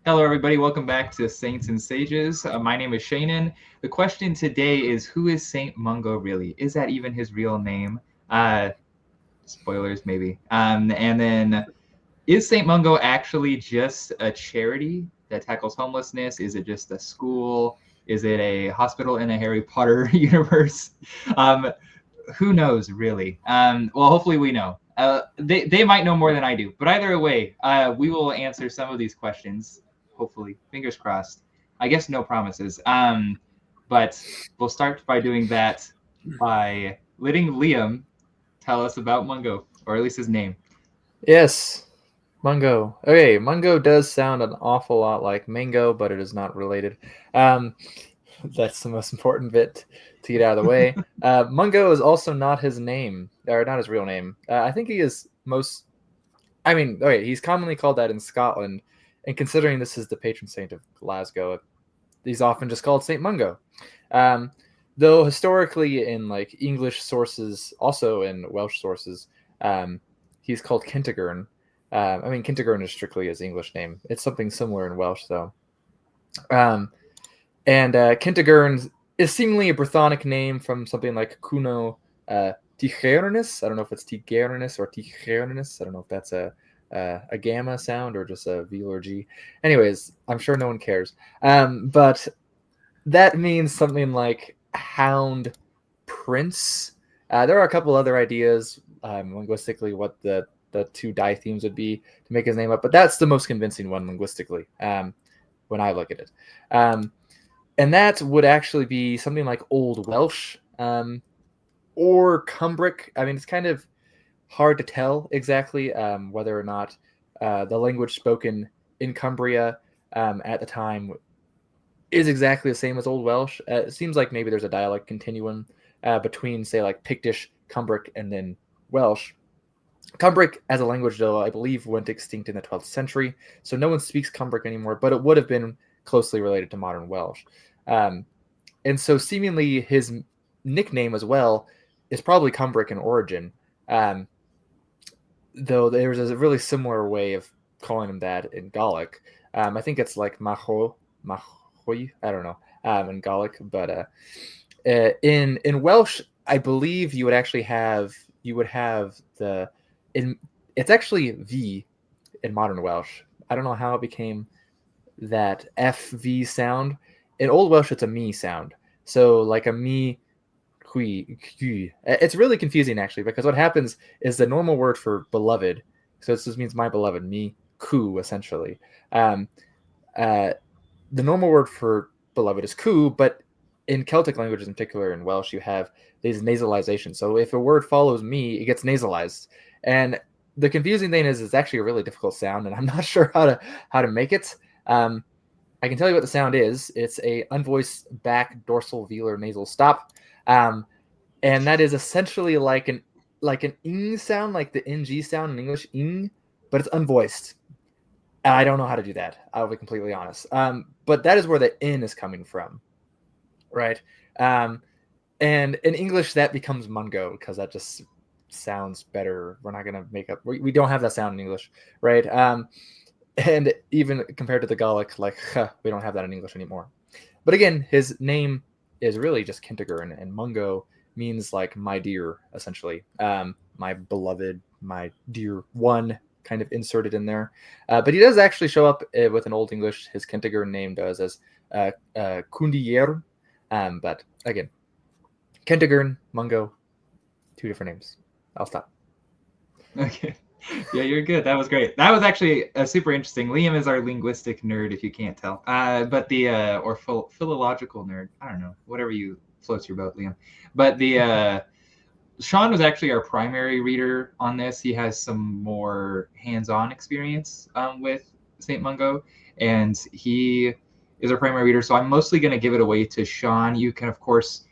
Hello, everybody. Welcome back to Saints and Sages. My name is Shannon. The question today is, who is Saint Mungo really? Is that even his real name? Spoilers, maybe. And then, is Saint Mungo actually just a charity that tackles homelessness? Is it just a school? Is it a hospital in a Harry Potter universe? Who knows, really? Well, hopefully we know. They might know more than I do. But either way, we will answer some of these questions. Hopefully, fingers crossed. I guess no promises. But we'll start by doing that by letting Liam tell us about Mungo, or at least his name. Yes, Mungo. Okay, Mungo does sound an awful lot like mango, but it is not related. Um, that's the most important bit to get out of the way. Mungo is also not his name, or not his real name. I think he is most. I mean, okay, he's commonly called that in Scotland, and considering this is the patron saint of Glasgow, he's often just called Saint Mungo. Um, though historically, in like English sources, also in Welsh sources, um, he's called Kentigern. I mean, Kentigern is strictly his English name. It's something similar in Welsh, though. Um, and Kentigern is seemingly a Brythonic name from something like Kuno Tichernus. I don't know if it's Tigernus or Tichernus. I don't know if that's a gamma sound or just a V or G. Anyways, I'm sure no one cares. But that means something like hound prince. There are a couple other ideas linguistically what the two dithemes would be to make his name up, but that's the most convincing one linguistically when I look at it. And that would actually be something like Old Welsh or Cumbric. I mean, it's kind of hard to tell exactly whether or not the language spoken in Cumbria at the time is exactly the same as Old Welsh. It seems like maybe there's a dialect continuum between, say, like Pictish, Cumbric, and then Welsh. Cumbric as a language, though, I believe went extinct in the 12th century, so no one speaks Cumbric anymore, but it would have been closely related to modern Welsh. And so seemingly his nickname as well is probably Cumbric in origin, though there's a really similar way of calling him that in Gaelic. I think it's like Maho, I don't know, in Gaelic, but in Welsh, I believe you would have the it's actually V in modern Welsh. I don't know how it became that FV sound. In Old Welsh, it's a me sound. So like a me, hui. It's really confusing actually because what happens is the normal word for beloved. So this just means my beloved, me, ku essentially. Um, uh, the normal word for beloved is ku, but in Celtic languages, in particular in Welsh, you have these nasalizations. So if a word follows me, it gets nasalized. And the confusing thing is, it's actually a really difficult sound, and I'm not sure how to make it. I can tell you what the sound is. It's a unvoiced back dorsal velar nasal stop, and that is essentially like an ing sound, like the ng sound in English, ing, but it's unvoiced. I don't know how to do that. I'll be completely honest. But that is where the in is coming from, right? And in English, that becomes Mungo because that just sounds better. We're not gonna make up. We don't have that sound in English, right? And even compared to the Gaelic, like we don't have that in English anymore. But again, his name is really just Kentigern, and Mungo means like my dear, essentially, my beloved, my dear one, kind of inserted in there. But he does actually show up with an Old English. His Kentigern name does as Kundier. But again, Kentigern, Mungo, two different names. I'll stop. Okay. Yeah, you're good. That was great. That was actually super interesting. Liam is our linguistic nerd, if you can't tell. But the or philological nerd. I don't know. Whatever you floats your boat, Liam. But the Shawn was actually our primary reader on this. He has some more hands-on experience with Saint Mungo, and he is our primary reader. So I'm mostly going to give it away to Shawn. You can, of course,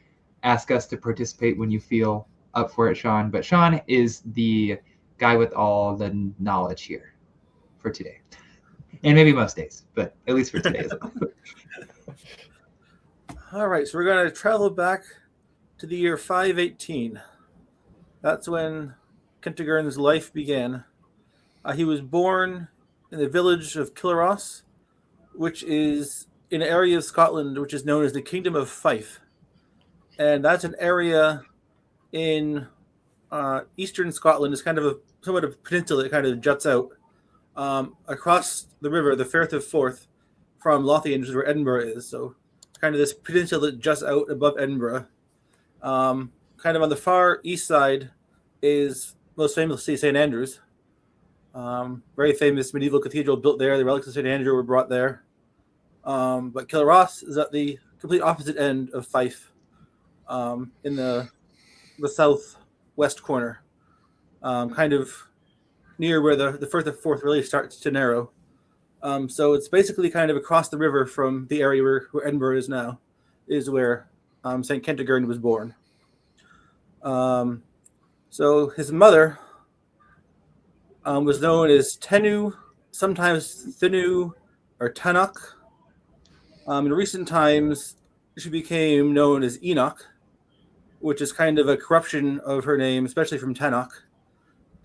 ask us to participate when you feel up for it, Shawn. But Shawn is the guy with all the knowledge here for today, and maybe most days, but at least for today. All right, so we're going to travel back to the year 518. That's when Kentigern's life began. He was born in the village of Killaross, which is in an area of Scotland which is known as the Kingdom of Fife. And that's an area in eastern Scotland. It's kind of somewhat of a peninsula that kind of juts out across the river, the Firth of Forth, from Lothian, which is where Edinburgh is. So it's kind of this peninsula that juts out above Edinburgh. Kind of on the far east side is most famously St. Andrews. Very famous medieval cathedral built there. The relics of St. Andrew were brought there. But Kilross is at the complete opposite end of Fife, in the southwest corner, kind of near where the Firth of Forth really starts to narrow. So it's basically kind of across the river from the area where Edinburgh is now, is where St. Kentigern was born. So his mother was known as Tenu, sometimes Thinu or Tannoch. In recent times, she became known as Enoch, which is kind of a corruption of her name, especially from Tannoch.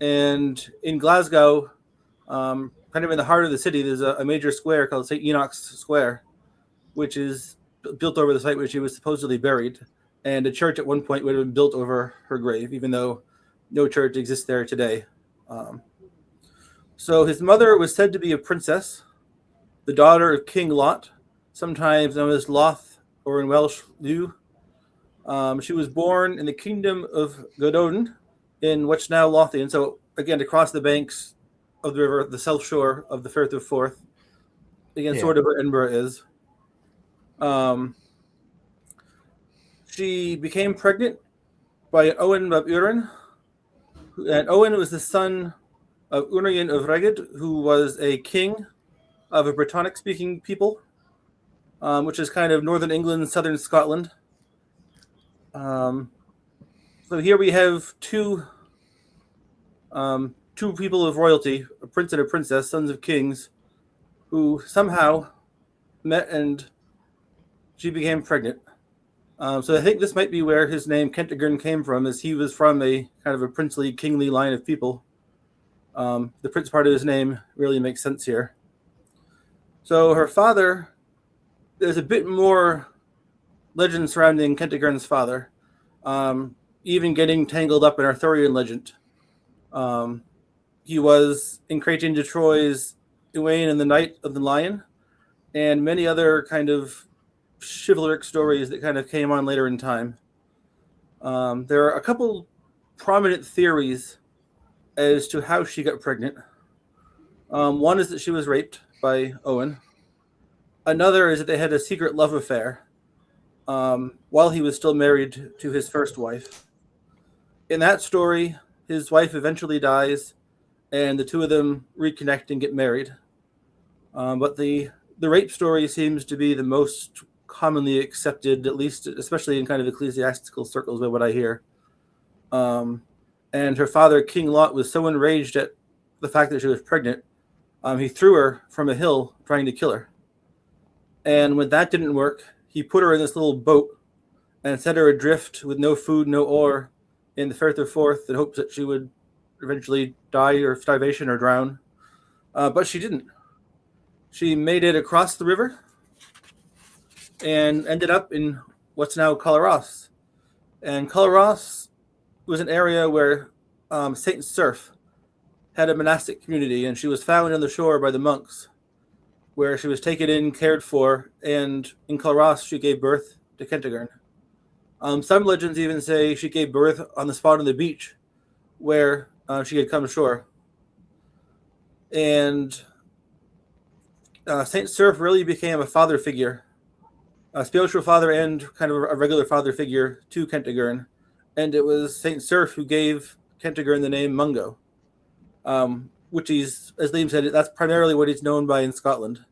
And in Glasgow, kind of in the heart of the city, there's a major square called St. Enoch's Square, which is built over the site where she was supposedly buried. And a church at one point would have been built over her grave, even though no church exists there today. So his mother was said to be a princess, the daughter of King Lot, sometimes known as Loth, or in Welsh, Liw. She was born in the Kingdom of Gododin in what's now Lothian. So again, across the banks of the river, the south shore of the Firth of Forth. Again, sort of where Edinburgh is. She became pregnant by Owen of Uren. And Owen was the son of Unrian of Reged, who was a king of a Brittonic-speaking people, which is kind of northern England, southern Scotland. So here we have two people of royalty, a prince and a princess, sons of kings, who somehow met and she became pregnant. So I think this might be where his name Kentigern came from, as he was from a kind of a princely, kingly line of people. The prince part of his name really makes sense here. So her father, there's a bit more legend surrounding Kentigern's father, even getting tangled up in Arthurian legend. He was in Chrétien de Troyes' Owain and the Knight of the Lion, and many other kind of chivalric stories that kind of came on later in time. There are a couple prominent theories as to how she got pregnant. One is that she was raped by Owen. Another is that they had a secret love affair while he was still married to his first wife. In that story, his wife eventually dies, and the two of them reconnect and get married. But the rape story seems to be the most commonly accepted, at least, especially in kind of ecclesiastical circles, by what I hear. And her father, King Lot, was so enraged at the fact that she was pregnant, he threw her from a hill trying to kill her. And when that didn't work, he put her in this little boat and set her adrift with no food, no oar, in the Firth of Forth in hopes that she would eventually die or starvation or drown. But she didn't. She made it across the river and ended up in what's now Culross. And Culross was an area where Saint Surf had a monastic community, and she was found on the shore by the monks, where she was taken in, cared for, and in Culross she gave birth to Kentigern. Some legends even say she gave birth on the spot on the beach where she had come ashore. And Saint Surf really became a father figure, a spiritual father and kind of a regular father figure to Kentigern. And it was Saint Surf who gave Kentigern the name Mungo, which he's, as Liam said, that's primarily what he's known by in Scotland.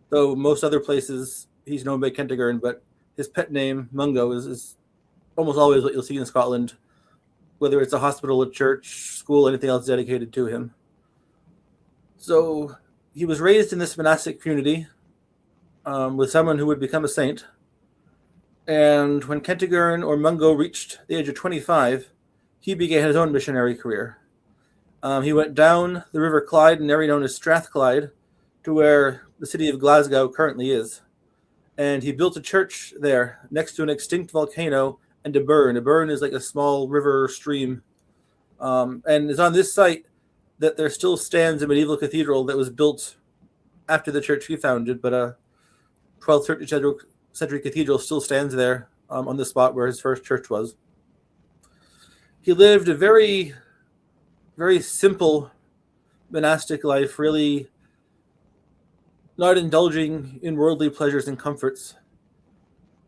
Though most other places he's known by Kentigern, but his pet name, Mungo, is almost always what you'll see in Scotland, whether it's a hospital, a church, school, anything else dedicated to him. So he was raised in this monastic community with someone who would become a saint. And when Kentigern or Mungo reached the age of 25, he began his own missionary career. He went down the River Clyde, an area known as Strathclyde, to where the city of Glasgow currently is. And he built a church there next to an extinct volcano and a burn. A burn is like a small river or stream. And it's on this site that there still stands a medieval cathedral that was built after the church he founded, but a 12th, 13th century cathedral still stands there on the spot where his first church was. He lived a very, very simple monastic life, really not indulging in worldly pleasures and comforts.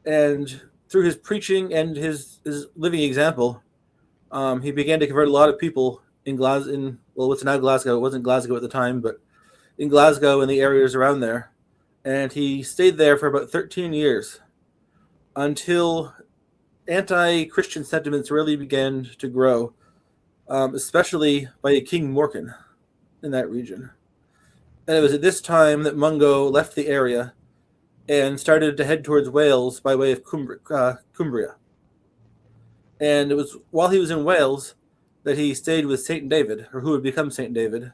And through his preaching and his living example, he began to convert a lot of people in what's now Glasgow. It wasn't Glasgow at the time, but in Glasgow and the areas around there. And he stayed there for about 13 years until anti-Christian sentiments really began to grow, especially by King Morcan in that region. And it was at this time that Mungo left the area and started to head towards Wales by way of Cumbria. And it was while he was in Wales that he stayed with Saint David, or who would become Saint David,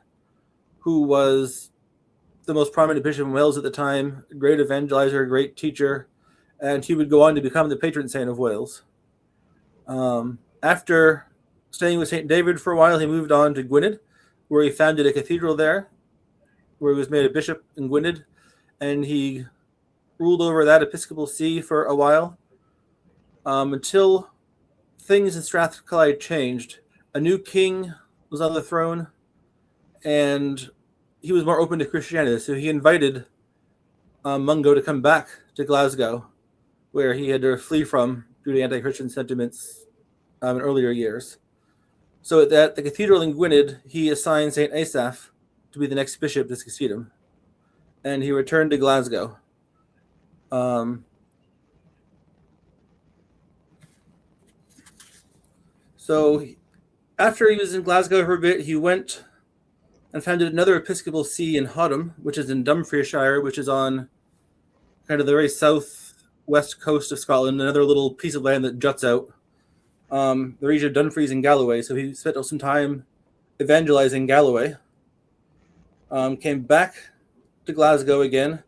who was the most prominent bishop in Wales at the time, a great evangelizer, a great teacher, and he would go on to become the patron saint of Wales. After staying with Saint David for a while, he moved on to Gwynedd, where he founded a cathedral there, where he was made a bishop in Gwynedd, and he ruled over that episcopal see for a while, until things in Strathclyde changed. A new king was on the throne, and he was more open to Christianity, so he invited Mungo to come back to Glasgow, where he had to flee from due to anti-Christian sentiments in earlier years. So at the cathedral in Gwynedd, he assigned St. Asaph to be the next bishop to succeed him, and he returned to Glasgow. So after he was in Glasgow for a bit, he went and founded another episcopal see in Hotham, which is in Dumfriesshire, which is on kind of the very southwest coast of Scotland, another little piece of land that juts out, the region of Dumfries and Galloway. So he spent some time evangelizing Galloway, came back to Glasgow again,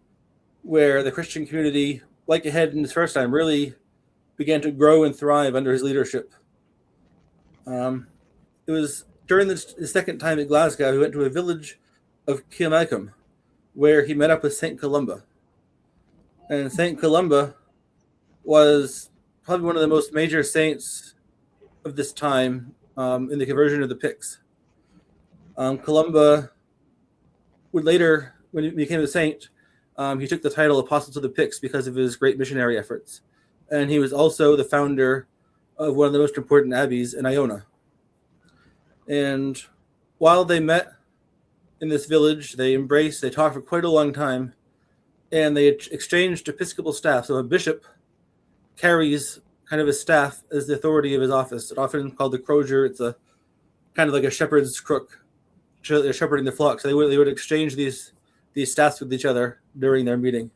where the Christian community, like it had in his first time, really began to grow and thrive under his leadership. It was during his second time at Glasgow, he went to a village of Kilmacum, where he met up with St. Columba. And St. Columba was probably one of the most major saints of this time in the conversion of the Picts. Columba would later, when he became a saint, he took the title Apostle to the Picts because of his great missionary efforts. And he was also the founder of one of the most important abbeys in Iona. And while they met in this village, they embraced, they talked for quite a long time, and they exchanged episcopal staff. So a bishop carries kind of his staff as the authority of his office. It's often called the crozier. It's a kind of like a shepherd's crook. They're shepherding the flock. So they would exchange these staffs with each other during their meeting.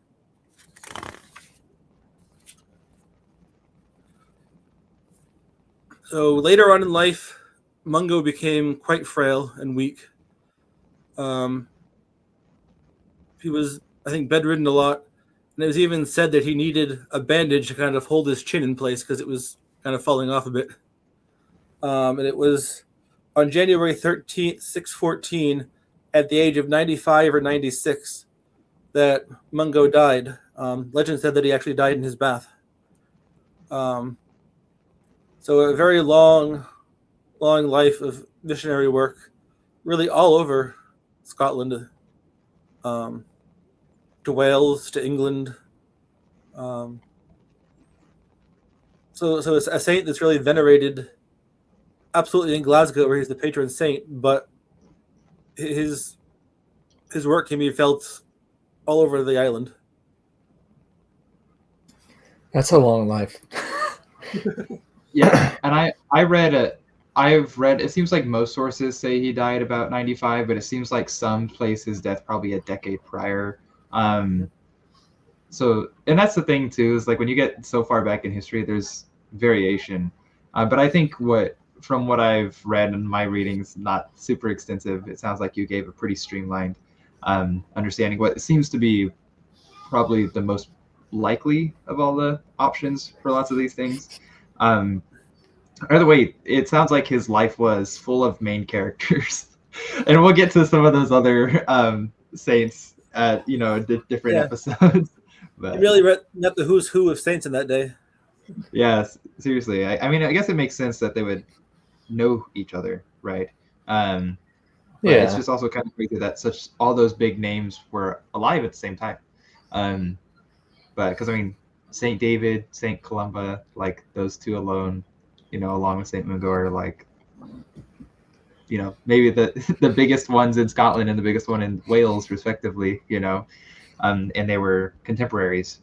So later on in life, Mungo became quite frail and weak. He was, I think, bedridden a lot. And it was even said that he needed a bandage to kind of hold his chin in place because it was kind of falling off a bit. And it was on January 13th, 614, at the age of 95 or 96, that Mungo died. Legend said that he actually died in his bath. So a very long life of missionary work, really all over Scotland, to Wales, to England. So it's a saint that's really venerated absolutely in Glasgow, where he's the patron saint, but his work can be felt all over the island. That's a long life. Yeah, and I've read, it seems like most sources say he died about 95, but it seems like some places death probably a decade prior. So, and that's the thing too, is like when you get so far back in history, there's variation. But I think from what I've read in my readings, not super extensive, it sounds like you gave a pretty streamlined understanding what seems to be probably the most likely of all the options for lots of these things. Either way, it sounds like his life was full of main characters, and we'll get to some of those other saints at different Yeah. episodes. You But really read up the who's who of saints in that day. yeah, seriously, I mean, I guess it makes sense that they would know each other, right? But it's Yeah. just also kind of crazy that all those big names were alive at the same time. But because I mean, Saint David, Saint Columba, like those two alone, along with Saint Mungo are like, maybe the biggest ones in Scotland and the biggest one in Wales, respectively. And they were contemporaries.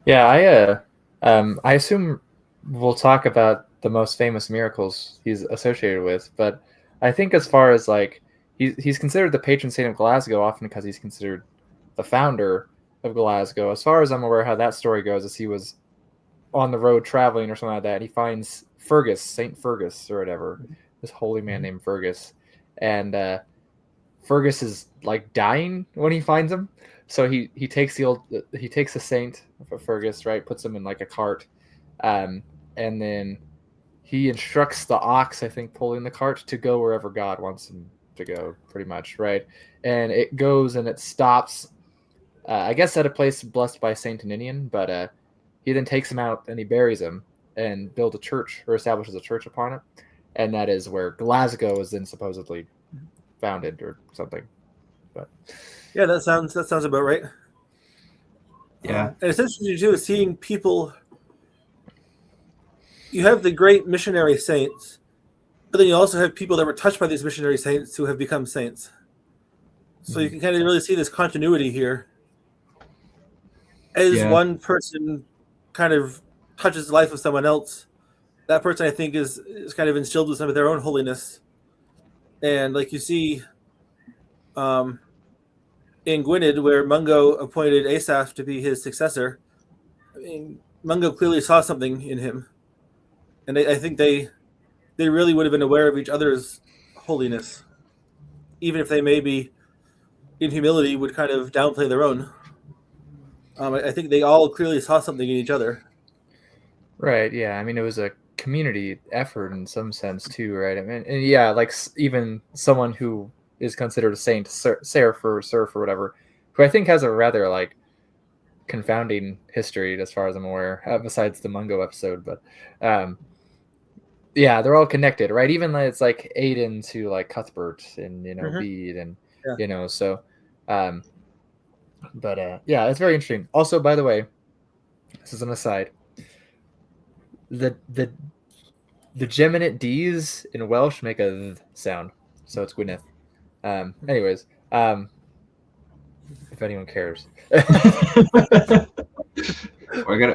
Yeah, I assume we'll talk about the most famous miracles he's associated with, but I think as far as like he's considered the patron saint of Glasgow often because he's considered the founder of Glasgow. As far as I'm aware, how that story goes is he was on the road traveling or something like that, and he finds Fergus, Saint Fergus or whatever, this holy man named Fergus, and Fergus is like dying when he finds him. So he takes the saint Fergus, right, puts him in like a cart, and then he instructs the ox, I think, pulling the cart to go wherever God wants him to go, pretty much, right? And it goes and it stops, I guess, at a place blessed by Saint Ninian, but he then takes him out and he buries him and builds a church or establishes a church upon it, and that is where Glasgow is then supposedly founded or something. But yeah, that sounds about right. Yeah. And it's interesting too, seeing people. You have the great missionary saints, but then you also have people that were touched by these missionary saints who have become saints. So you can kind of really see this continuity here. As one person kind of touches the life of someone else, that person, I think, is kind of instilled with some of their own holiness. And like you see in Gwynedd, where Mungo appointed Asaph to be his successor, I mean, Mungo clearly saw something in him. And I think they really would have been aware of each other's holiness, even if they maybe, in humility, would kind of downplay their own. I think they all clearly saw something in each other. Right, yeah. I mean, it was a community effort in some sense too, right? I mean, and yeah, like even someone who is considered a saint, Seraph or whatever, who I think has a rather like confounding history as far as I'm aware, besides the Mungo episode, but yeah, they're all connected, right? Even it's like Aidan to like Cuthbert and Bede and so but yeah, it's very interesting. Also, by the way, this is an aside, the geminate D's in Welsh make a th sound, so it's Gwynedd. Anyways, if anyone cares.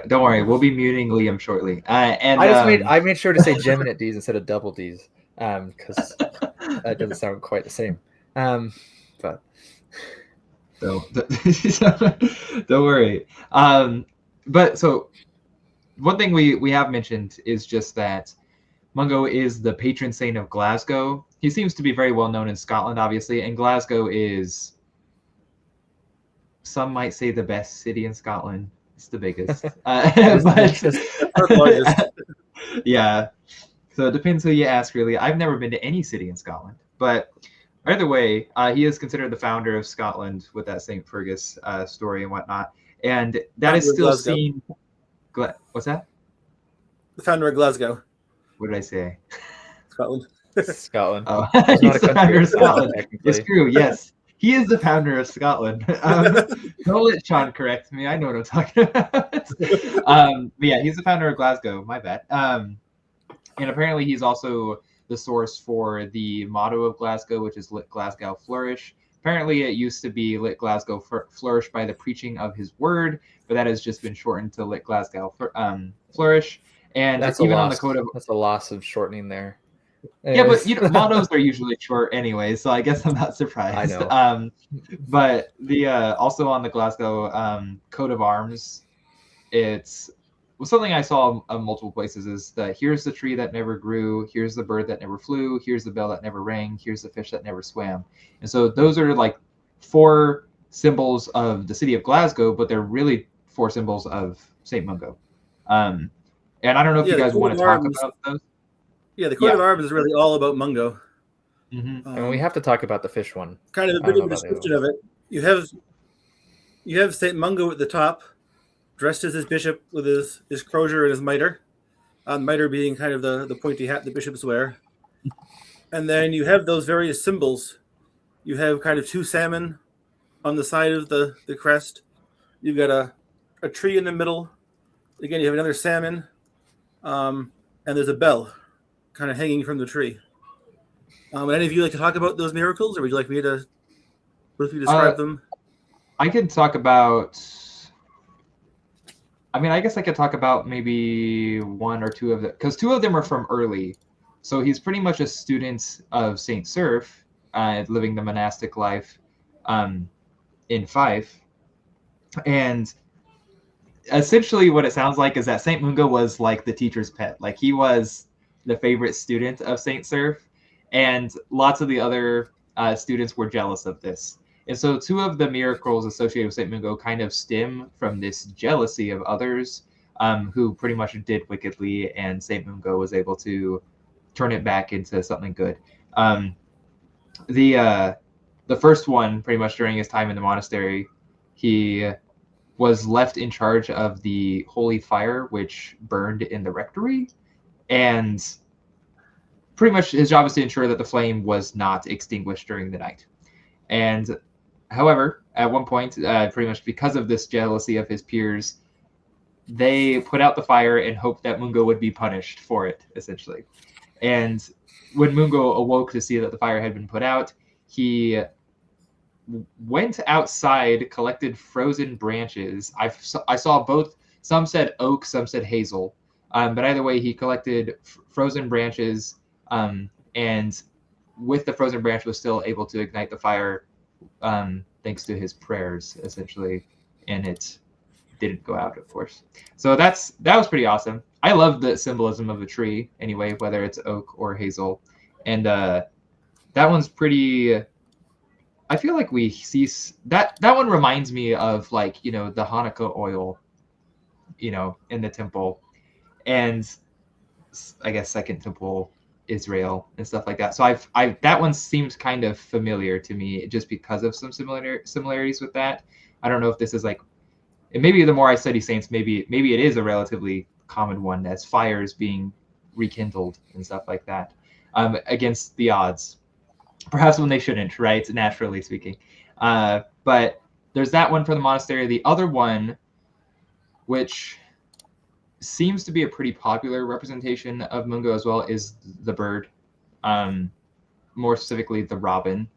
Don't worry, we'll be muting Liam shortly. And I made sure to say geminate D's instead of double D's, because that doesn't sound quite the same. But don't worry. But so one thing we have mentioned is just that Mungo is the patron saint of Glasgow. He seems to be very well known in Scotland, obviously, and Glasgow is, some might say, the best city in Scotland. It's the biggest. Yeah. So it depends who you ask, really. I've never been to any city in Scotland, but either way, he is considered the founder of Scotland with that St. Fergus story and whatnot. And that is still seen. What's that? The founder of Glasgow. What did I say? Scotland. Scotland. Oh, he's the founder of Scotland. It's true, yes. He is the founder of Scotland. Don't let Shawn correct me. I know what I'm talking about. But yeah, he's the founder of Glasgow. My bad. And apparently he's also the source for the motto of Glasgow, which is "Let Glasgow Flourish." Apparently it used to be "Let Glasgow Flourish by the preaching of his word," but that has just been shortened to "Let Glasgow Flourish." And that's even on the code of... That's a loss of shortening there. Anyways. Yeah, but mottos are usually short anyway, so I guess I'm not surprised. I know. But the also on the Glasgow coat of arms, it's something I saw multiple places is that here's the tree that never grew, here's the bird that never flew, here's the bell that never rang, here's the fish that never swam. And so those are like 4 symbols of the city of Glasgow, but they're really 4 symbols of St. Mungo. And I don't know if you the guys coat want of to talk arms. about those. Yeah, the coat of arms is really all about Mungo. Mm-hmm. And we have to talk about the fish one. Kind of a bit of a description of it. You have St. Mungo at the top, dressed as his bishop with his crozier and his mitre. Mitre being kind of the pointy hat the bishops wear. And then you have those various symbols. You have kind of 2 salmon on the side of the crest. You've got a tree in the middle. Again, you have another salmon. And there's a bell kind of hanging from the tree. Any of you like to talk about those miracles, or would you like me to briefly describe them? I could talk about. I mean, I guess I could talk about maybe 1 or 2 of them, because 2 of them are from early. So he's pretty much a student of Saint Cerf, living the monastic life in Fife. And essentially what it sounds like is that Saint Mungo was like the teacher's pet. Like he was the favorite student of Saint Cerf, and lots of the other students were jealous of this. And so 2 of the miracles associated with Saint Mungo kind of stem from this jealousy of others who pretty much did wickedly, and Saint Mungo was able to turn it back into something good. The first one, pretty much during his time in the monastery, he was left in charge of the holy fire, which burned in the rectory. And pretty much his job is to ensure that the flame was not extinguished during the night. And however, at one point, pretty much because of this jealousy of his peers, they put out the fire and hoped that Mungo would be punished for it, essentially. And when Mungo awoke to see that the fire had been put out, he went outside, collected frozen branches. I saw both. Some said oak, some said hazel. But either way, he collected frozen branches, and with the frozen branch was still able to ignite the fire thanks to his prayers, essentially. And it didn't go out, of course. So that was pretty awesome. I love the symbolism of a tree anyway, whether it's oak or hazel. And that one's pretty... I feel like we see that one reminds me of, like, the Hanukkah oil, in the temple, and I guess Second Temple Israel and stuff like that. So that one seems kind of familiar to me just because of some similarities with that. I don't know if this is like, and maybe the more I study saints, maybe it is a relatively common one, as fires being rekindled and stuff like that against the odds. Perhaps when they shouldn't, right? Naturally speaking. But there's that one for the monastery. The other one, which seems to be a pretty popular representation of Mungo as well, is the bird. More specifically, the robin.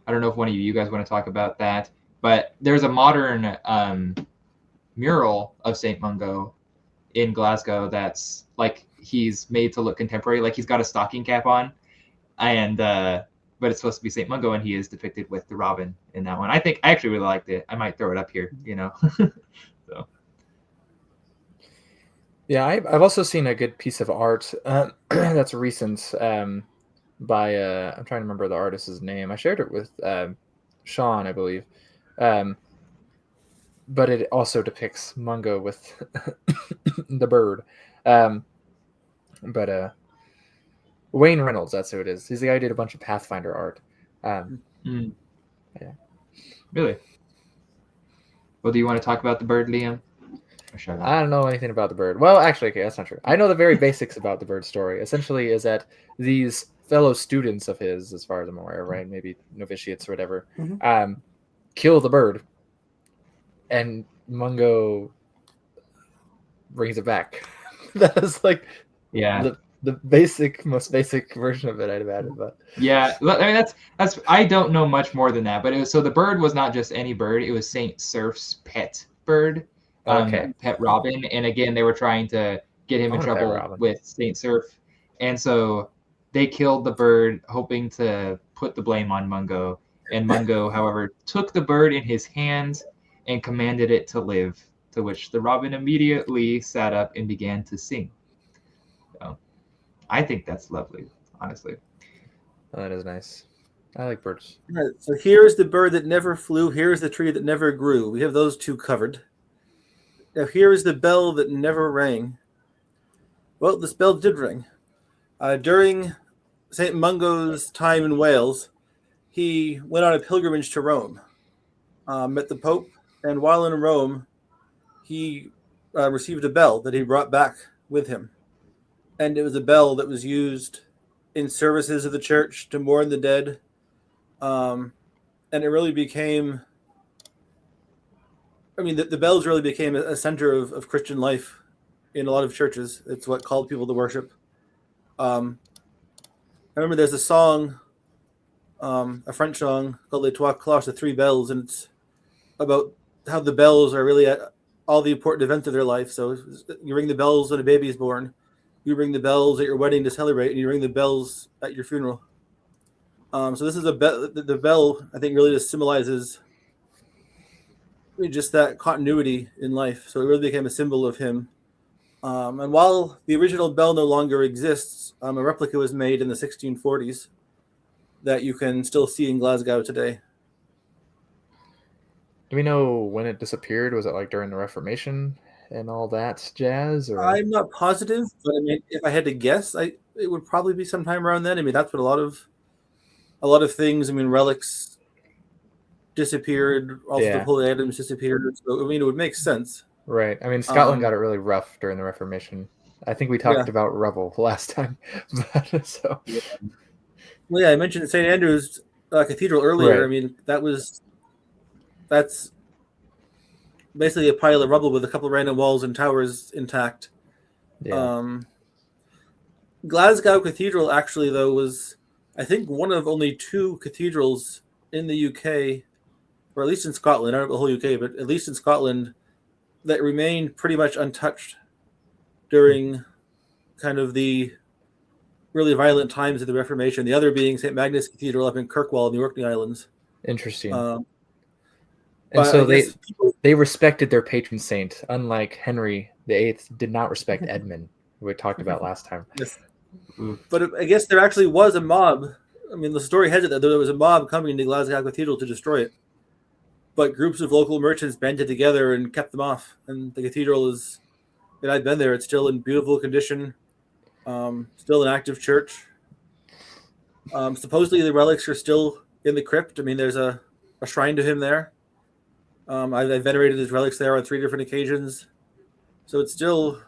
I don't know if one of you guys want to talk about that, but there's a modern mural of St. Mungo in Glasgow that's like he's made to look contemporary. Like he's got a stocking cap on, and but it's supposed to be St. Mungo, and he is depicted with the robin in that one. I actually really liked it. I might throw it up here, So. Yeah, I've also seen a good piece of art that's recent by I'm trying to remember the artist's name. I shared it with Shawn, I believe. But it also depicts Mungo with the bird. But Wayne Reynolds, that's who it is. He's the guy who did a bunch of Pathfinder art. Yeah. Really? Well, do you want to talk about the bird, Liam? I don't know anything about the bird. Well, actually, okay, that's not true. I know the very basics about the bird story. Essentially, is that these fellow students of his, as far as I'm aware, right, maybe novitiates or whatever, kill the bird, and Mungo brings it back. That is like, the most basic version of it, I'd imagine. But yeah, I mean that's I don't know much more than that. But it was, so the bird was not just any bird; it was Saint Cerf's pet bird. Pet robin, and again they were trying to get him in trouble with Saint Cerf, and so they killed the bird hoping to put the blame on Mungo, and Mungo however took the bird in his hands and commanded it to live to which the robin immediately sat up and began to sing. So I think that's lovely, honestly. Oh, that is nice. I like birds. Right, so here's the bird that never flew. Here's the tree that never grew. We have those two covered. Now here is the bell that never rang. Well, this bell did ring. During St. Mungo's time in Wales, he went on a pilgrimage to Rome, met the Pope, and while in Rome, he received a bell that he brought back with him. And it was a bell that was used in services of the church to mourn the dead. And it really became, the bells really became a center of Christian life in a lot of churches. It's what called people to worship. I remember there's a song, a French song called Les Trois Cloches, the Three Bells, and it's about how the bells are really at all the important events of their life. So you ring the bells when a baby is born, you ring the bells at your wedding to celebrate, and you ring the bells at your funeral. So this is the bell, I think, really just symbolizes just that continuity in life. So it really became a symbol of him. And while the original bell no longer exists, a replica was made in the 1640s that you can still see in Glasgow today. Do we know when it disappeared? Was it like during the Reformation and all that jazz? Or I'm not positive, but if I had to guess, it would probably be sometime around then. That's what a lot of things. Relics disappeared. Also, the holy items disappeared. So it would make sense. Right. Scotland got it really rough during the Reformation. I think we talked about Revel last time. So. Yeah. Well, yeah, I mentioned St. Andrew's Cathedral earlier. Right. That's basically a pile of rubble with a couple of random walls and towers intact. Yeah. Glasgow Cathedral, actually, though, was, I think, one of only two cathedrals in the UK, or at least in Scotland, I don't know the whole UK, but at least in Scotland, that remained pretty much untouched during kind of the really violent times of the Reformation. The other being St. Magnus Cathedral up in Kirkwall in the Orkney Islands. Interesting. And so they respected their patron saint, unlike Henry VIII did not respect Edmund, who we talked about last time. Yes. But I guess there actually was a mob. The story has it that there was a mob coming to Glasgow Cathedral to destroy it. But groups of local merchants banded together and kept them off. And the cathedral is, I've been there, it's still in beautiful condition, still an active church. Supposedly the relics are still in the crypt. There's a shrine to him there. I venerated his relics there on 3 different occasions. So it's still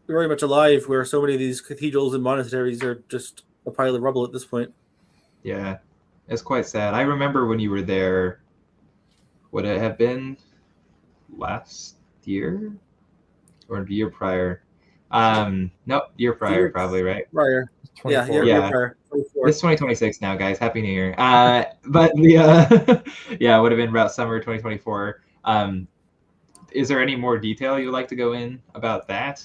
very much alive, where so many of these cathedrals and monasteries are just a pile of rubble at this point. Yeah, it's quite sad. I remember when you were there, would it have been last year or the year prior? Nope, year prior, probably, right? Prior. Yeah, year prior. 24. It's 2026 now, guys. Happy New Year. But the it would have been about summer 2024. Is there any more detail you'd like to go in about that?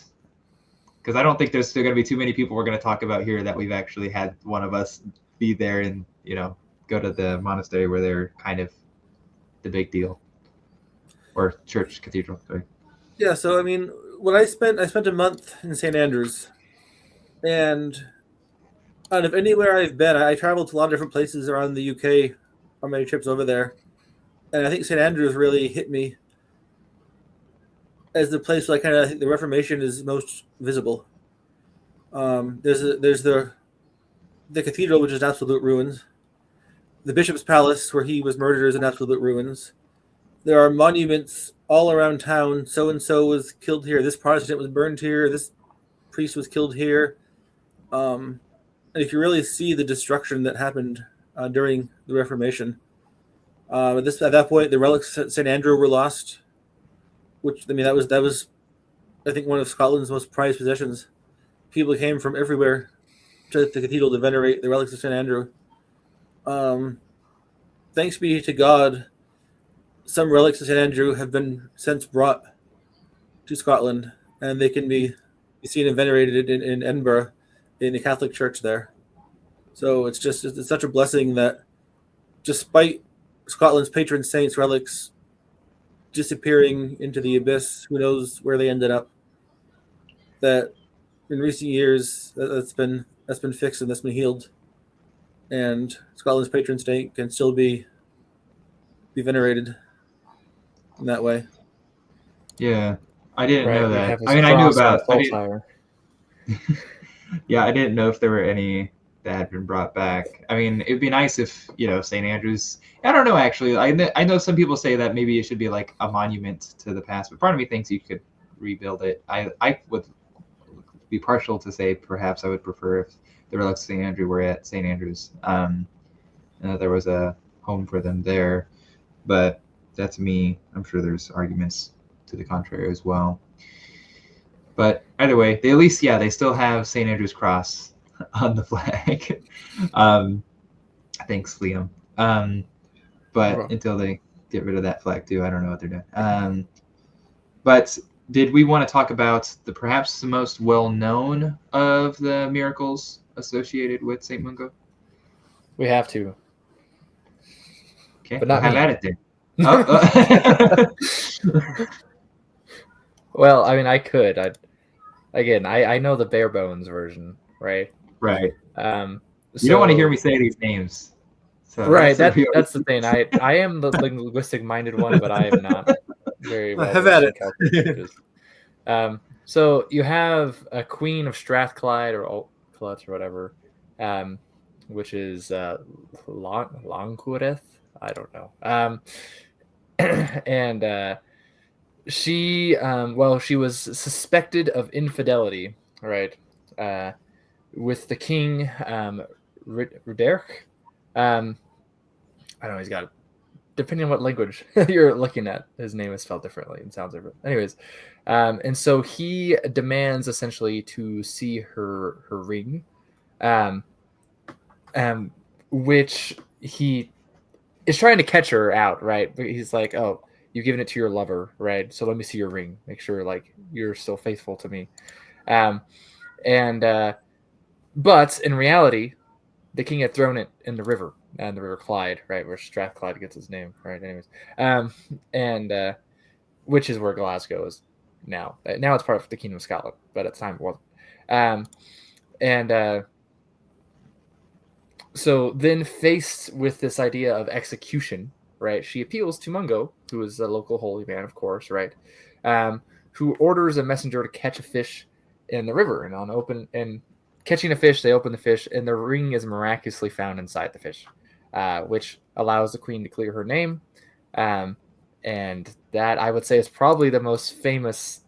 Because I don't think there's still going to be too many people we're going to talk about here that we've actually had one of us be there and go to the monastery where they're kind of the big deal, or church cathedral. Sorry. Yeah. So when I spent a month in St. Andrews, and out of anywhere I've been, I traveled to a lot of different places around the UK on my trips over there, and I think St. Andrews really hit me as the place where I think the Reformation is most visible. There's the cathedral, which is in absolute ruins. The bishop's palace, where he was murdered, is in absolute ruins. There are monuments all around town. So and so was killed here. This Protestant was burned here. This priest was killed here. And if you really see the destruction that happened during the Reformation, at that point, the relics at St. Andrew were lost. Which that was, I think, one of Scotland's most prized possessions. People came from everywhere to the cathedral to venerate the relics of St. Andrew. Thanks be to God, some relics of St. Andrew have been since brought to Scotland, and they can be seen and venerated in Edinburgh, in the Catholic Church there. So it's such a blessing that, despite Scotland's patron saints' relics disappearing into the abyss. Who knows where they ended up? That in recent years that's been fixed and that's been healed, and Scotland's patron saint can still be venerated in that way. Yeah, I didn't know We that. have his I mean, I knew cross on about. a I salt didn't. fire. Yeah, I didn't know if there were any that had been brought back. I mean, it'd be nice if St. Andrews. I don't know actually. I know some people say that maybe it should be like a monument to the past, but part of me thinks you could rebuild it. I would be partial to say perhaps I would prefer if the relics of St. Andrew were at St. Andrews. And that there was a home for them there, but that's me. I'm sure there's arguments to the contrary as well. But either way, they at least, they still have St. Andrew's Cross on the flag. Thanks, Liam. But until they get rid of that flag too, I don't know what they're doing. But did we want to talk about perhaps the most well-known of the miracles associated with St. Mungo? We have to. Okay, but not have me. at it then. Well, I mean, I could. I know the bare bones version, right? Right. You don't want to hear me say these names. So right. That's the thing. I am the linguistic-minded one, but I am not very well. Have at it. So you have a Queen of Strathclyde or Oakclutz or whatever, which is Longquideth. I don't know. And she was suspected of infidelity, right? With the king, Ruderich. I don't know. He's got, depending on what language you're looking at, his name is spelled differently and sounds different. Anyways, and so he demands essentially to see her ring, which he is trying to catch her out, right? But he's like, "Oh, you've given it to your lover, right? So let me see your ring. Make sure like you're still faithful to me." But in reality, the king had thrown it in the river, and the River Clyde, right, where Strathclyde gets its name, right? Anyways, and which is where Glasgow is now. Now it's part of the Kingdom of Scotland, but at the time it wasn't. So then faced with this idea of execution, right, she appeals to Mungo, who is a local holy man, of course, right, who orders a messenger to catch a fish in the river. And catching a fish, they open the fish, and the ring is miraculously found inside the fish, which allows the queen to clear her name. And that, I would say, is probably the most famous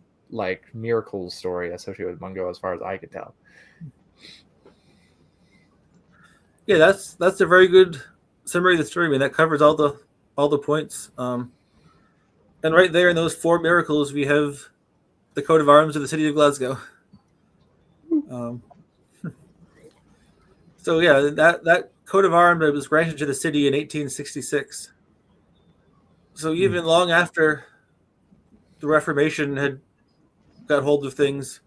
miracle story associated with Mungo, as far as I could tell. Yeah, that's a very good summary of the story. I mean, that covers all the points. And right there in those 4 miracles, we have the coat of arms of the city of Glasgow. So yeah, that coat of arms was granted to the city in 1866. So even long after the Reformation had got hold of things,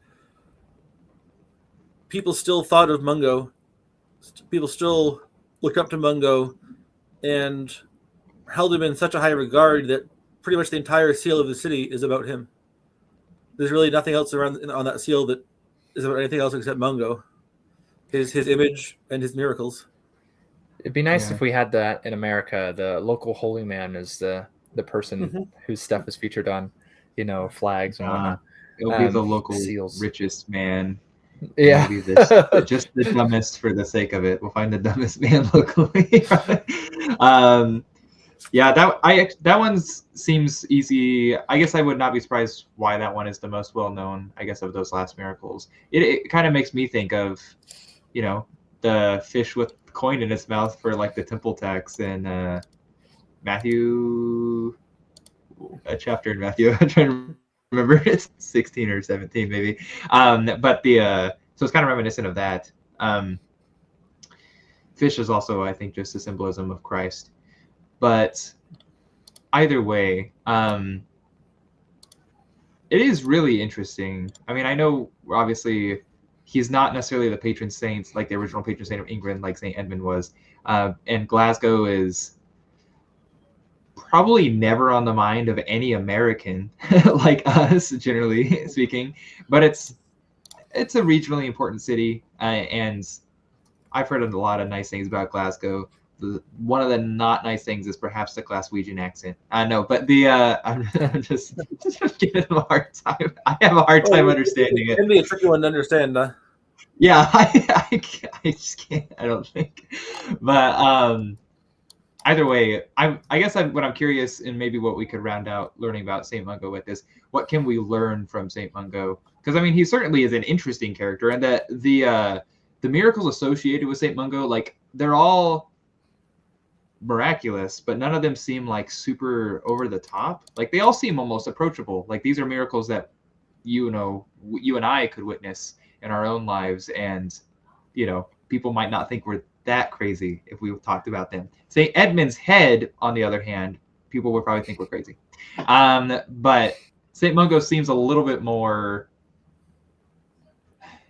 people still thought of Mungo. People still looked up to Mungo and held him in such a high regard that pretty much the entire seal of the city is about him. There's really nothing else around on that seal that is about anything else except Mungo, his image and his miracles. It'd be nice if we had that in America. The local holy man is the person whose stuff is featured on, flags and whatnot. It'll be the local seals. Richest man. Yeah. Just the dumbest for the sake of it. We'll find the dumbest man locally. That one seems easy. I guess I would not be surprised why that one is the most well-known, I guess, of those last miracles. It kind of makes me think of, the fish with coin in its mouth for the temple tax in Matthew, a chapter in Matthew. I'm trying to remember, it's 16 or 17 maybe. But so it's kind of reminiscent of that. Fish is also, I think, just a symbolism of Christ. But either way, it is really interesting. I mean, I know obviously he's not necessarily the patron saint, like the original patron saint of England, like St. Edmund was. And Glasgow is probably never on the mind of any American like us, generally speaking. But it's a regionally important city, and I've heard a lot of nice things about Glasgow. One of the not nice things is perhaps the Glaswegian accent. I know, but I'm just giving them a hard time. I have a hard time understanding it. It can be a tricky one to understand. Yeah, I just can't. I don't think. But either way, I guess what I'm curious, and maybe what we could round out learning about Saint Mungo with is, what can we learn from Saint Mungo? Because I mean, he certainly is an interesting character, and that the miracles associated with Saint Mungo, like, they're all miraculous, but none of them seem like super over the top. Like, they all seem almost approachable. Like, these are miracles that you and I could witness in our own lives, and people might not think we're that crazy if we talked about them. St. Edmund's head, on the other hand, people would probably think we're crazy. But St. Mungo seems a little bit more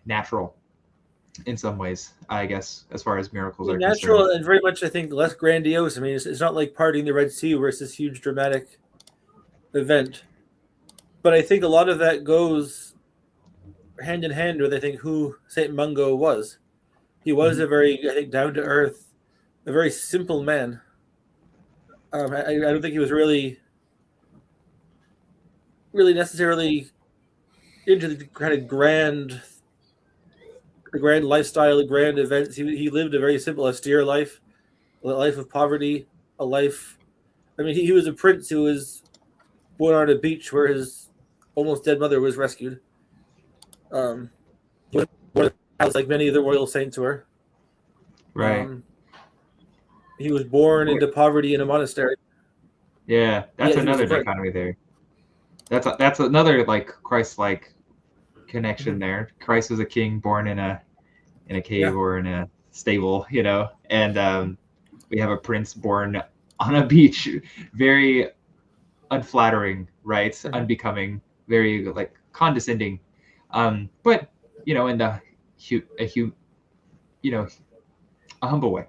natural in some ways, I guess, as far as miracles are natural concerned. And very much, I think, less grandiose. I mean, it's not like parting the Red Sea where it's this huge dramatic event. But I think a lot of that goes hand in hand with, I think, who St. Mungo was. He was a very, I think, down-to-earth, a very simple man. I don't think he was really necessarily into the kind of grand lifestyle, the grand events. He lived a very simple, austere life, a life of poverty, a life. I mean, he was a prince who was born on a beach where his almost dead mother was rescued. Like many of the royal saints were. Right. He was born into poverty in a monastery. Yeah, that's another dichotomy there. That's another, like, Christ-like connection there. Christ was a king born in a cave or in a stable, and we have a prince born on a beach. Very unflattering, right? Unbecoming, very, like, condescending. But in a humble way.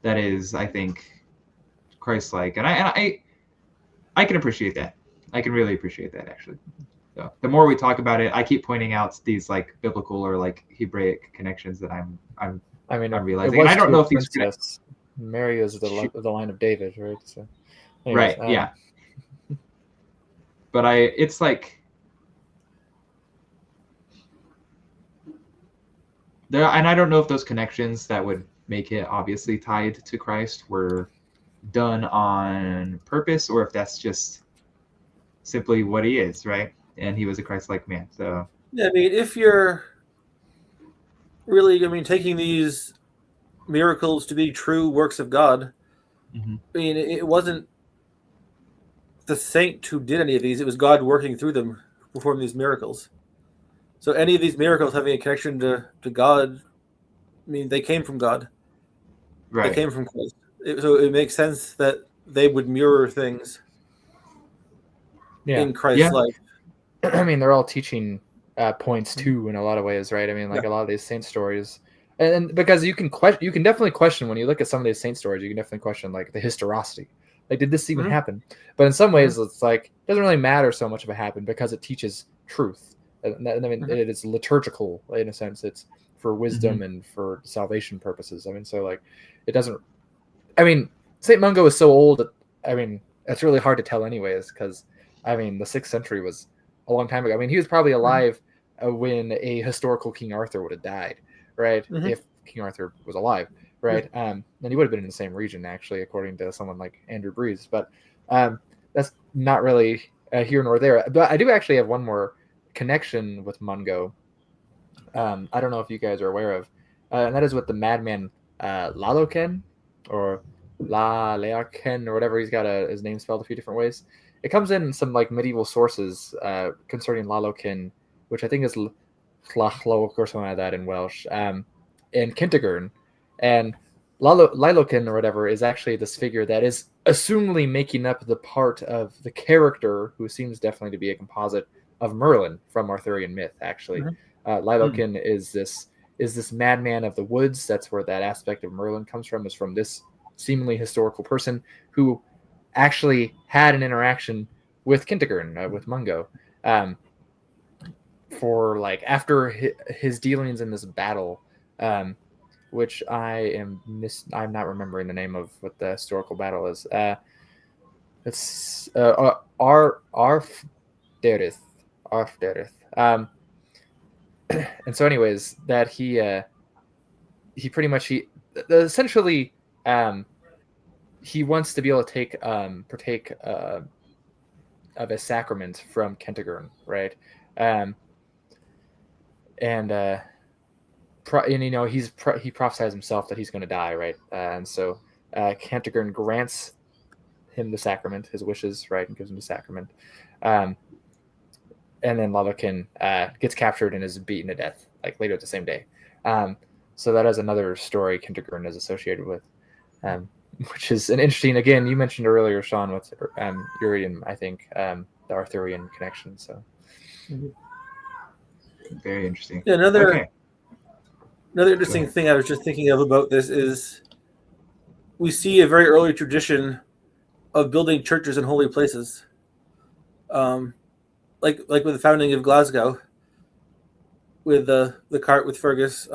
That is, I think, Christ-like, and I can appreciate that. I can really appreciate that, actually. So the more we talk about it, I keep pointing out these, like, biblical or, like, Hebraic connections that I'm realizing. And I don't know if these princess. Mary is the line of David, right? So, anyways, right, yeah. But it's like there, and I don't know if those connections that would make it obviously tied to Christ were done on purpose, or if that's just simply what he is, right? And he was a Christ-like man. So yeah, I mean, if you're really, taking these miracles to be true works of God, I mean, it wasn't the saint who did any of these; it was God working through them to perform these miracles. So any of these miracles having a connection to God, I mean, they came from God. Right. They came from Christ. So it makes sense that they would mirror things in Christ's life. I mean, they're all teaching points too in a lot of ways, right? I mean, like a lot of these saint stories, and because you can definitely question when you look at some of these saint stories, you can definitely question, like, the historicity. Like, did this even happen? But in some ways, it's like, it doesn't really matter so much if it happened, because it teaches truth. And I mean, it is liturgical in a sense. It's for wisdom and for salvation purposes. I mean, so, like, it doesn't. I mean, Saint Mungo is so old that, I mean, it's really hard to tell anyways, because, I mean, the 6th century was a long time ago. I mean, he was probably alive when a historical King Arthur would have died, right? If King Arthur was alive, right? And he would have been in the same region, actually, according to someone like Andrew Breeze. But that's not really here nor there. But I do actually have one more connection with Mungo. I don't know if you guys are aware of, and that is with the madman Laloken, or La Leaken, or whatever. He's got his name spelled a few different ways. It comes in some, like, medieval sources concerning Laloken, which I think is Llachloch or something like that in Welsh, in Kentigern. And Laloken, or whatever, is actually this figure that is assumedly making up the part of the character who seems definitely to be a composite of Merlin from Arthurian myth, actually. Laloken is this madman of the woods. That's where that aspect of Merlin comes from, is from this seemingly historical person who actually had an interaction with Kentigern, with Mungo, for like after his dealings in this battle, which I'm not remembering the name of what the historical battle is. It's Arfderith. And so, anyways, that he pretty much essentially he wants to be able to partake of a sacrament from Kentigern, right? And you know, he prophesies himself that he's going to die, right? And so Kentigern grants him the sacrament, his wishes, right, and gives him the sacrament. And then Lavakin gets captured and is beaten to death, like later the same day. So that is another story Kentigern is associated with, which is an interesting. Again, you mentioned earlier, Shawn, with Urian, I think, the Arthurian connection. So very interesting. Yeah, another interesting thing I was just thinking of about this is we see a very early tradition of building churches in holy places. Like with the founding of Glasgow, with the cart with Fergus,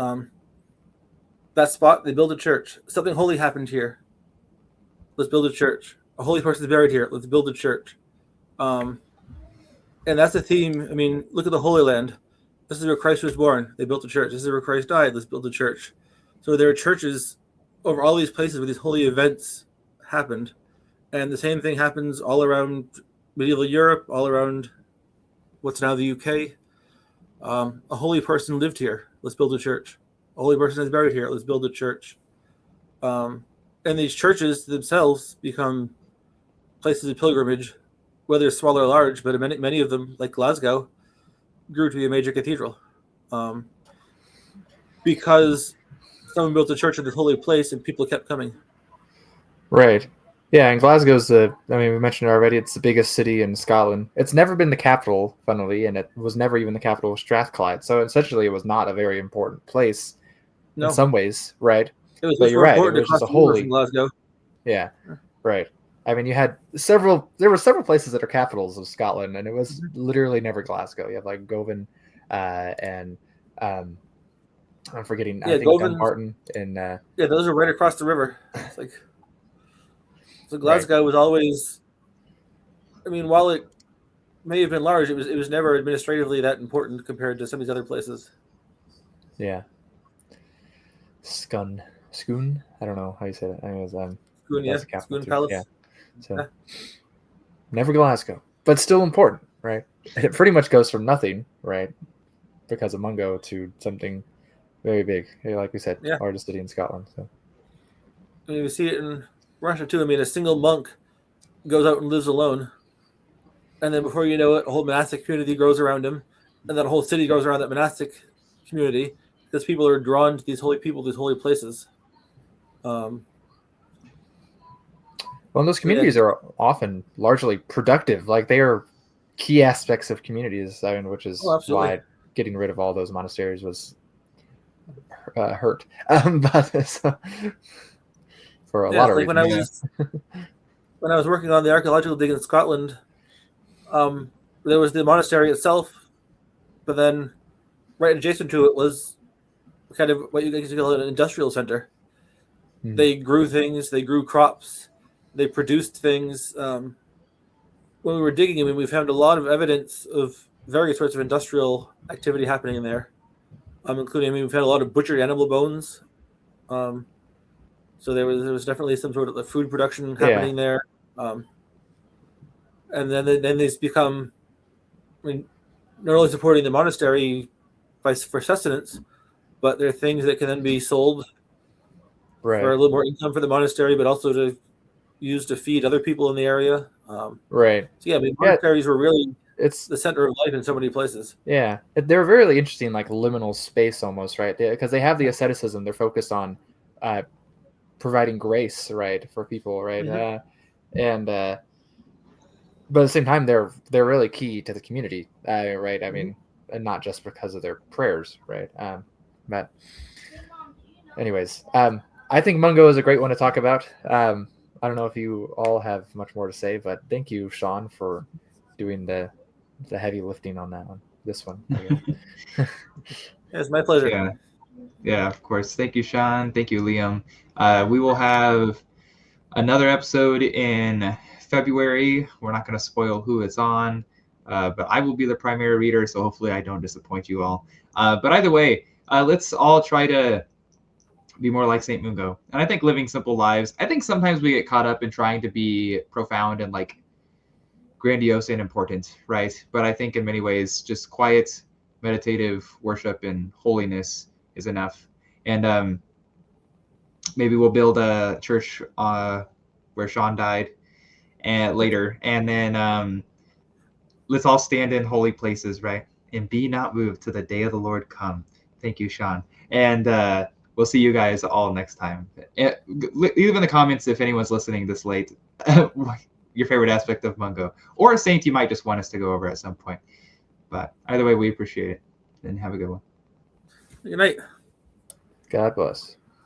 that spot, they build a church. Something holy happened here. Let's build a church. A holy person is buried here. Let's build a church. And that's a theme. I mean, look at the Holy Land. This is where Christ was born. They built a church. This is where Christ died. Let's build a church. So there are churches over all these places where these holy events happened. And the same thing happens all around medieval Europe, all around what's now the UK. A holy person lived here. Let's build a church. A holy person is buried here. Let's build a church. And these churches themselves become places of pilgrimage, whether small or large, but many of them, like Glasgow, grew to be a major cathedral. Because someone built a church in this holy place and people kept coming. Right. Yeah, and Glasgow's we mentioned it already, it's the biggest city in Scotland. It's never been the capital, funnily, and it was never even the capital of Strathclyde. So essentially it was not a very important place in some ways, right? It was but you're right, it was just a holy from Glasgow. Yeah, right. I mean, there were several places that are capitals of Scotland, and it was literally never Glasgow. You have like Govan, and I'm forgetting, I think Dumbarton, and those are right across the river. It's like, so Glasgow was always, I mean, while it may have been large, it was never administratively that important compared to some of these other places. Yeah. Scone. I don't know how you say that. I think it was Scone Palace. Yeah. So never Glasgow, but still important, right? It pretty much goes from nothing, right, because of Mungo, to something very big, like we said, largest city in Scotland. So I mean, we see it in Russia too. I mean, a single monk goes out and lives alone, and then before you know it, a whole monastic community grows around him, and then a whole city grows around that monastic community because people are drawn to these holy people, these holy places. Well, those communities are often largely productive. Like, they are key aspects of communities, which is why getting rid of all those monasteries was hurt. For a lot of reasons. When I was working on the archaeological dig in Scotland, there was the monastery itself, but then right adjacent to it was kind of what you guys call an industrial center. Mm-hmm. They grew things, they grew crops, they produced things. When we were digging, I mean, we found a lot of evidence of various sorts of industrial activity happening in there, including, we found a lot of butchered animal bones. So there was definitely some sort of food production happening there. And then these become, not only supporting the monastery for sustenance, but they're things that can then be sold for a little more income for the monastery, but also to use to feed other people in the area. Right. So monasteries were really the center of life in so many places. Yeah, they're very interesting, like liminal space almost, right? Because they have the asceticism. They're focused on providing grace, right, for people, right? Mm-hmm. But at the same time, they're really key to the community, right? I mean, and not just because of their prayers, right? But anyways, I think Mungo is a great one to talk about. I don't know if you all have much more to say, but thank you, Shawn, for doing the heavy lifting on that one. This one, I guess. It's my pleasure. Yeah. Yeah, of course. Thank you, Shawn. Thank you, Liam. We will have another episode in February. We're not going to spoil who it's on, but I will be the primary reader, so hopefully I don't disappoint you all. But either way, let's all try to be more like St. Mungo. And I think living simple lives, I think sometimes we get caught up in trying to be profound and like grandiose and important, right? But I think in many ways, just quiet, meditative worship and holiness is enough. And maybe we'll build a church where Shawn died and later. And then let's all stand in holy places, right? And be not moved till the day of the Lord come. Thank you, Shawn. And we'll see you guys all next time. Leave in the comments if anyone's listening this late, your favorite aspect of Mungo, or a saint you might just want us to go over at some point. But either way, we appreciate it. And have a good one. Good night. God bless.